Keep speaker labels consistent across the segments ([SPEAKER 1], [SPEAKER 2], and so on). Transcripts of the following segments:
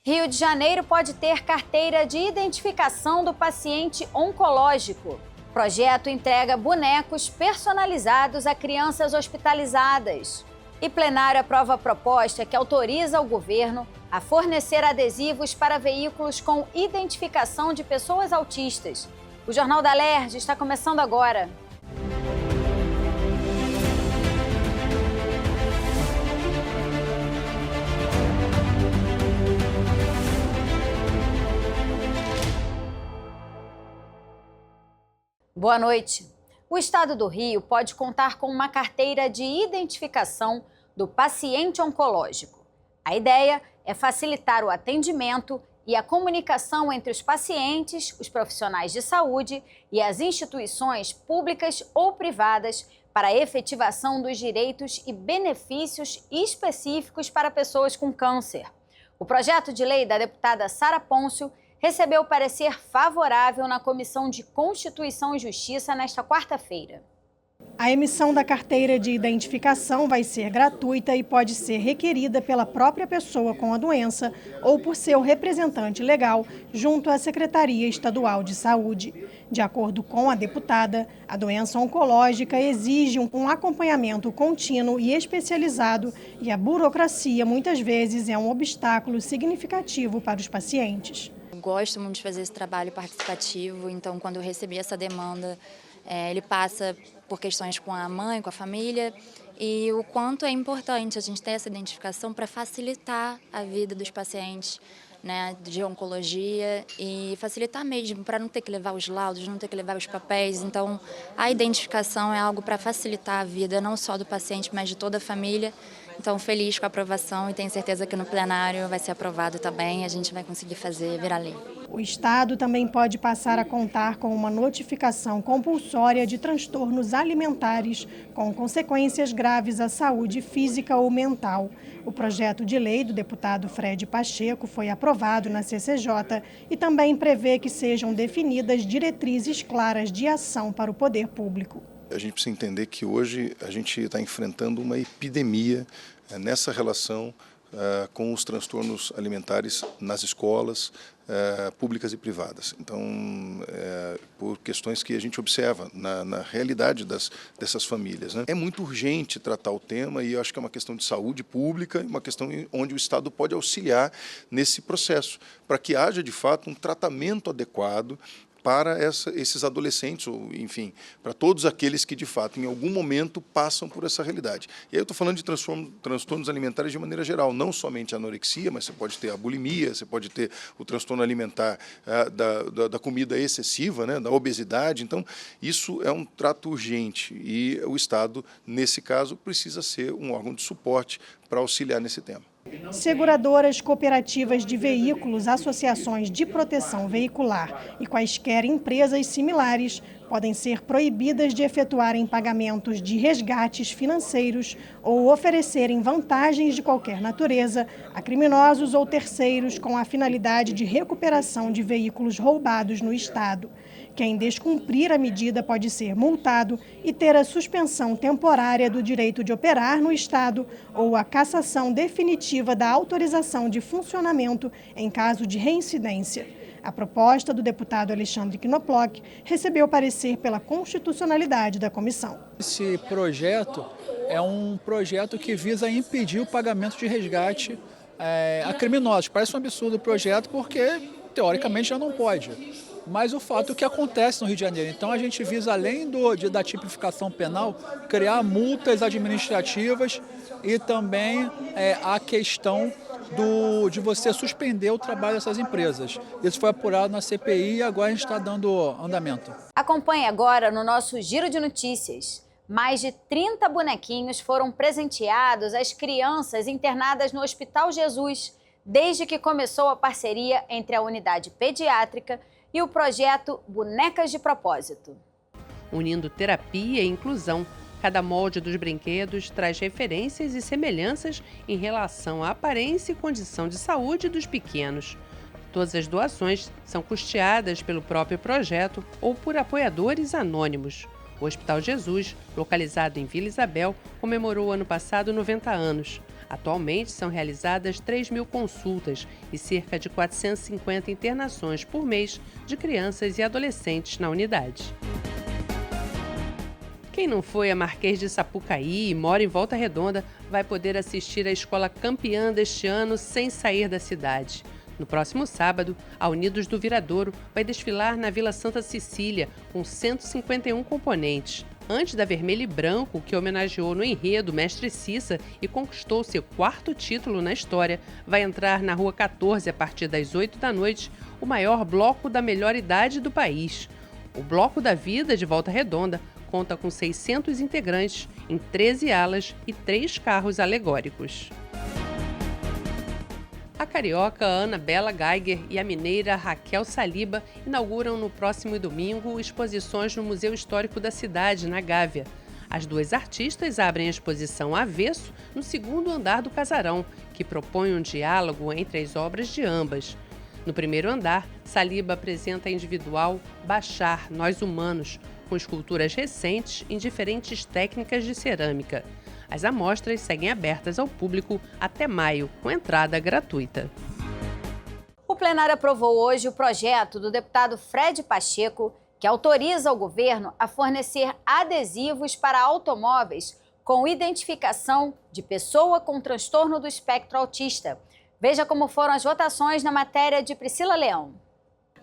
[SPEAKER 1] Rio de Janeiro pode ter carteira de identificação do paciente oncológico. Projeto entrega bonecos personalizados a crianças hospitalizadas. E plenário aprova a proposta que autoriza o governo a fornecer adesivos para veículos com identificação de pessoas autistas. O Jornal da Alerj está começando agora. Boa noite. O Estado do Rio pode contar com uma carteira de identificação do paciente oncológico. A ideia é facilitar o atendimento e a comunicação entre os pacientes, os profissionais de saúde e as instituições públicas ou privadas para a efetivação dos direitos e benefícios específicos para pessoas com câncer. O projeto de lei da deputada Sara Pôncio recebeu parecer favorável na Comissão de Constituição e Justiça nesta quarta-feira.
[SPEAKER 2] A emissão da carteira de identificação vai ser gratuita e pode ser requerida pela própria pessoa com a doença ou por seu representante legal junto à Secretaria Estadual de Saúde. De acordo com a deputada, a doença oncológica exige um acompanhamento contínuo e especializado e a burocracia muitas vezes é um obstáculo significativo para os pacientes.
[SPEAKER 3] Gosto muito de fazer esse trabalho participativo, então quando eu recebi essa demanda, ele passa por questões com a mãe, com a família, e o quanto é importante a gente ter essa identificação para facilitar a vida dos pacientes, né, de oncologia e facilitar mesmo, para não ter que levar os laudos, não ter que levar os papéis. Então, a identificação é algo para facilitar a vida, não só do paciente, mas de toda a família. Então, feliz com a aprovação e tenho certeza que no plenário vai ser aprovado também e a gente vai conseguir fazer virar lei.
[SPEAKER 2] O Estado também pode passar a contar com uma notificação compulsória de transtornos alimentares com consequências graves à saúde física ou mental. O projeto de lei do deputado Fred Pacheco foi aprovado na CCJ e também prevê que sejam definidas diretrizes claras de ação para o poder público.
[SPEAKER 4] A gente precisa entender que hoje a gente está enfrentando uma epidemia nessa relação com os transtornos alimentares nas escolas públicas e privadas. Então, por questões que a gente observa na realidade dessas famílias, né? É muito urgente tratar o tema e eu acho que é uma questão de saúde pública, uma questão onde o Estado pode auxiliar nesse processo, para que haja, de fato, um tratamento adequado para esses adolescentes, ou enfim, para todos aqueles que de fato em algum momento passam por essa realidade. E aí eu estou falando de transtornos alimentares de maneira geral, não somente a anorexia, mas você pode ter a bulimia, você pode ter o transtorno alimentar da comida excessiva, né, da obesidade. Então, isso é um trato urgente e o Estado, nesse caso, precisa ser um órgão de suporte para auxiliar nesse tema.
[SPEAKER 2] Seguradoras, cooperativas de veículos, associações de proteção veicular e quaisquer empresas similares podem ser proibidas de efetuarem pagamentos de resgates financeiros ou oferecerem vantagens de qualquer natureza a criminosos ou terceiros com a finalidade de recuperação de veículos roubados no Estado. Quem descumprir a medida pode ser multado e ter a suspensão temporária do direito de operar no Estado ou a cassação definitiva da autorização de funcionamento em caso de reincidência. A proposta do deputado Alexandre Knoploch recebeu parecer pela constitucionalidade da comissão.
[SPEAKER 5] Esse projeto é um projeto que visa impedir o pagamento de resgate a criminosos. Parece um absurdo o projeto porque, teoricamente, já não pode. Mas o fato é que acontece no Rio de Janeiro. Então a gente visa, além da tipificação penal, criar multas administrativas e também a questão de você suspender o trabalho dessas empresas. Isso foi apurado na CPI e agora a gente está dando andamento.
[SPEAKER 1] Acompanhe agora no nosso Giro de Notícias. Mais de 30 bonequinhos foram presenteados às crianças internadas no Hospital Jesus, desde que começou a parceria entre a unidade pediátrica e o projeto Bonecas de Propósito.
[SPEAKER 6] Unindo terapia e inclusão, cada molde dos brinquedos traz referências e semelhanças em relação à aparência e condição de saúde dos pequenos. Todas as doações são custeadas pelo próprio projeto ou por apoiadores anônimos. O Hospital Jesus, localizado em Vila Isabel, comemorou ano passado 90 anos. Atualmente são realizadas 3.000 consultas e cerca de 450 internações por mês de crianças e adolescentes na unidade. Quem não foi a Marquês de Sapucaí e mora em Volta Redonda vai poder assistir à escola campeã deste ano sem sair da cidade. No próximo sábado, a Unidos do Viradouro vai desfilar na Vila Santa Cecília com 151 componentes. Antes da Vermelho e Branco, que homenageou no enredo Mestre Cissa e conquistou seu 4º título na história, vai entrar na Rua 14 a partir das 8 da noite, o maior bloco da melhor idade do país. O Bloco da Vida de Volta Redonda conta com 600 integrantes em 13 alas e 3 carros alegóricos. A carioca Ana Bela Geiger e a mineira Raquel Saliba inauguram no próximo domingo exposições no Museu Histórico da cidade, na Gávea. As duas artistas abrem a exposição Avesso no 2º andar do casarão, que propõe um diálogo entre as obras de ambas. No primeiro andar, Saliba apresenta a individual Bachar, Nós Humanos, com esculturas recentes em diferentes técnicas de cerâmica. As amostras seguem abertas ao público até maio, com entrada gratuita.
[SPEAKER 1] O plenário aprovou hoje o projeto do deputado Fred Pacheco, que autoriza o governo a fornecer adesivos para automóveis com identificação de pessoa com transtorno do espectro autista. Veja como foram as votações na matéria de Priscila Leão.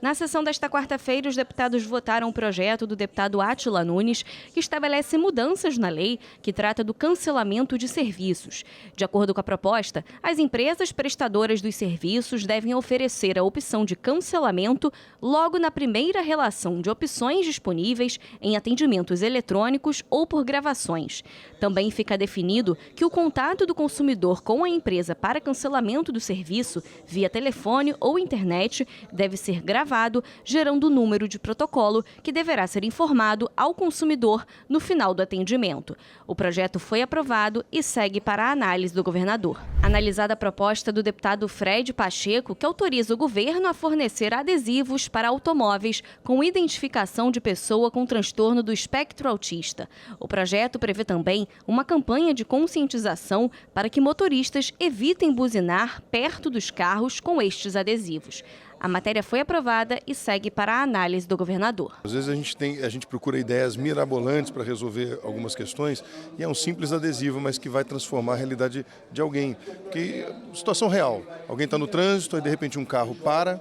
[SPEAKER 7] Na sessão desta quarta-feira, os deputados votaram o projeto do deputado Átila Nunes, que estabelece mudanças na lei que trata do cancelamento de serviços. De acordo com a proposta, as empresas prestadoras dos serviços devem oferecer a opção de cancelamento logo na primeira relação de opções disponíveis em atendimentos eletrônicos ou por gravações. Também fica definido que o contato do consumidor com a empresa para cancelamento do serviço via telefone ou internet deve ser gravado, gerando o número de protocolo que deverá ser informado ao consumidor no final do atendimento. O projeto foi aprovado e segue para a análise do governador. Analisada a proposta do deputado Fred Pacheco, que autoriza o governo a fornecer adesivos para automóveis com identificação de pessoa com transtorno do espectro autista. O projeto prevê também uma campanha de conscientização para que motoristas evitem buzinar perto dos carros com estes adesivos. A matéria foi aprovada e segue para a análise do governador.
[SPEAKER 4] Às vezes a gente procura ideias mirabolantes para resolver algumas questões e é um simples adesivo, mas que vai transformar a realidade de alguém. Porque situação real, alguém está no trânsito e de repente um carro para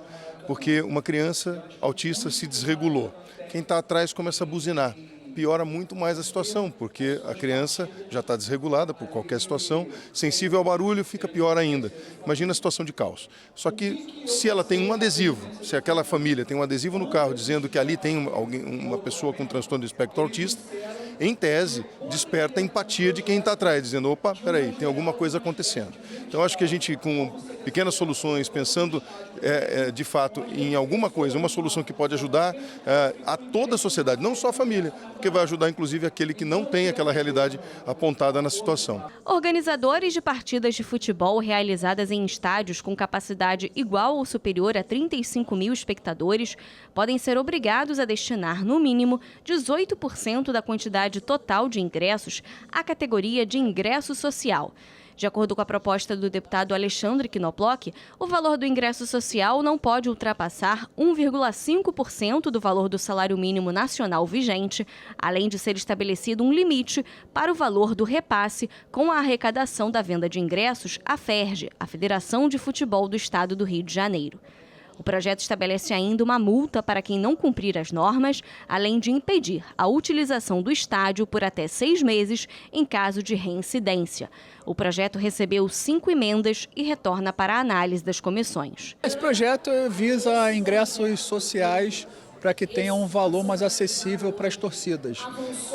[SPEAKER 4] porque uma criança autista se desregulou. Quem está atrás começa a buzinar. Piora muito mais a situação, porque a criança já está desregulada por qualquer situação, sensível ao barulho, fica pior ainda. Imagina a situação de caos. Só que se ela tem um adesivo, se aquela família tem um adesivo no carro dizendo que ali tem uma pessoa com transtorno do espectro autista, em tese, desperta a empatia de quem está atrás, dizendo, opa, peraí, tem alguma coisa acontecendo. Então, acho que a gente, com pequenas soluções, pensando de fato em alguma coisa, uma solução que pode ajudar a toda a sociedade, não só a família, porque vai ajudar, inclusive, aquele que não tem aquela realidade apontada na situação.
[SPEAKER 7] Organizadores de partidas de futebol realizadas em estádios com capacidade igual ou superior a 35 mil espectadores podem ser obrigados a destinar, no mínimo, 18% da quantidade total de ingressos à categoria de ingresso social. De acordo com a proposta do deputado Alexandre Knoploch, o valor do ingresso social não pode ultrapassar 1,5% do valor do salário mínimo nacional vigente, além de ser estabelecido um limite para o valor do repasse com a arrecadação da venda de ingressos à FERJ, a Federação de Futebol do Estado do Rio de Janeiro. O projeto estabelece ainda uma multa para quem não cumprir as normas, além de impedir a utilização do estádio por até 6 meses em caso de reincidência. O projeto recebeu 5 emendas e retorna para a análise das comissões.
[SPEAKER 5] Esse projeto visa ingressos sociais para que tenha um valor mais acessível para as torcidas.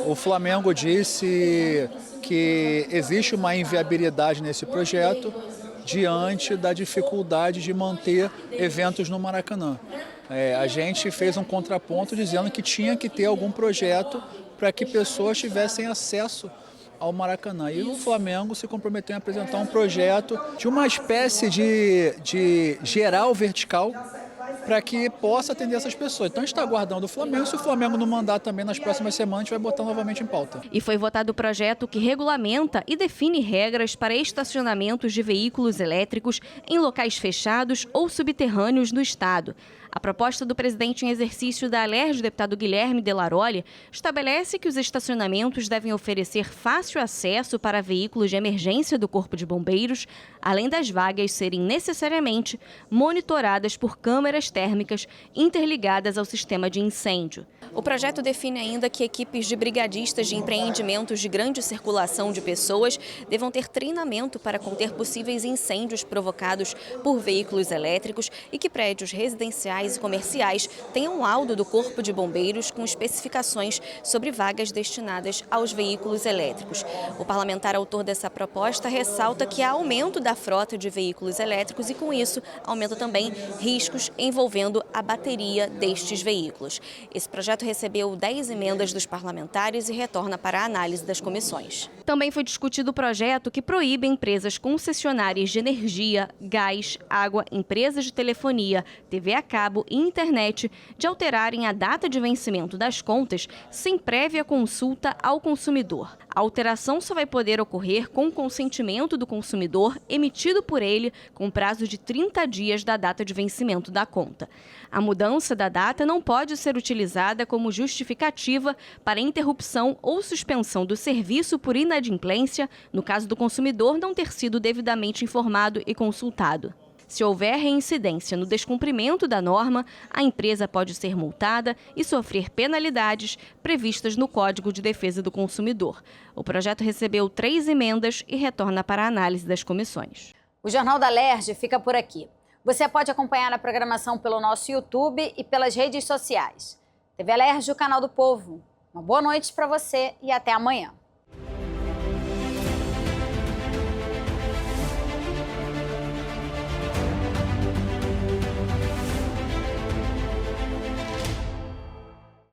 [SPEAKER 5] O Flamengo disse que existe uma inviabilidade nesse projeto, diante da dificuldade de manter eventos no Maracanã. A gente fez um contraponto dizendo que tinha que ter algum projeto para que pessoas tivessem acesso ao Maracanã. E o Flamengo se comprometeu a apresentar um projeto de uma espécie de geral vertical para que possa atender essas pessoas. Então a gente está aguardando o Flamengo, se o Flamengo não mandar também nas próximas semanas, a gente vai botar novamente em pauta.
[SPEAKER 7] E foi votado o projeto que regulamenta e define regras para estacionamentos de veículos elétricos em locais fechados ou subterrâneos no estado. A proposta do presidente em exercício da Alerj, o deputado Guilherme Delaroli, estabelece que os estacionamentos devem oferecer fácil acesso para veículos de emergência do Corpo de Bombeiros, além das vagas serem necessariamente monitoradas por câmeras térmicas interligadas ao sistema de incêndio. O projeto define ainda que equipes de brigadistas de empreendimentos de grande circulação de pessoas devam ter treinamento para conter possíveis incêndios provocados por veículos elétricos e que prédios residenciais e comerciais tenham laudo do Corpo de Bombeiros com especificações sobre vagas destinadas aos veículos elétricos. O parlamentar autor dessa proposta ressalta que há aumento da frota de veículos elétricos e, com isso, aumenta também riscos envolvendo a bateria destes veículos. Esse projeto recebeu 10 emendas dos parlamentares e retorna para a análise das comissões. Também foi discutido o projeto que proíbe empresas concessionárias de energia, gás, água, empresas de telefonia, TV a cabo e internet de alterarem a data de vencimento das contas sem prévia consulta ao consumidor. A alteração só vai poder ocorrer com consentimento do consumidor emitido por ele com prazo de 30 dias da data de vencimento da conta. A mudança da data não pode ser utilizada como justificativa para interrupção ou suspensão do serviço por inadimplência, no caso do consumidor não ter sido devidamente informado e consultado. Se houver reincidência no descumprimento da norma, a empresa pode ser multada e sofrer penalidades previstas no Código de Defesa do Consumidor. O projeto recebeu 3 emendas e retorna para a análise das comissões.
[SPEAKER 1] O Jornal da Alerj fica por aqui. Você pode acompanhar a programação pelo nosso YouTube e pelas redes sociais. TV Alerj, o canal do povo. Uma boa noite para você e até amanhã.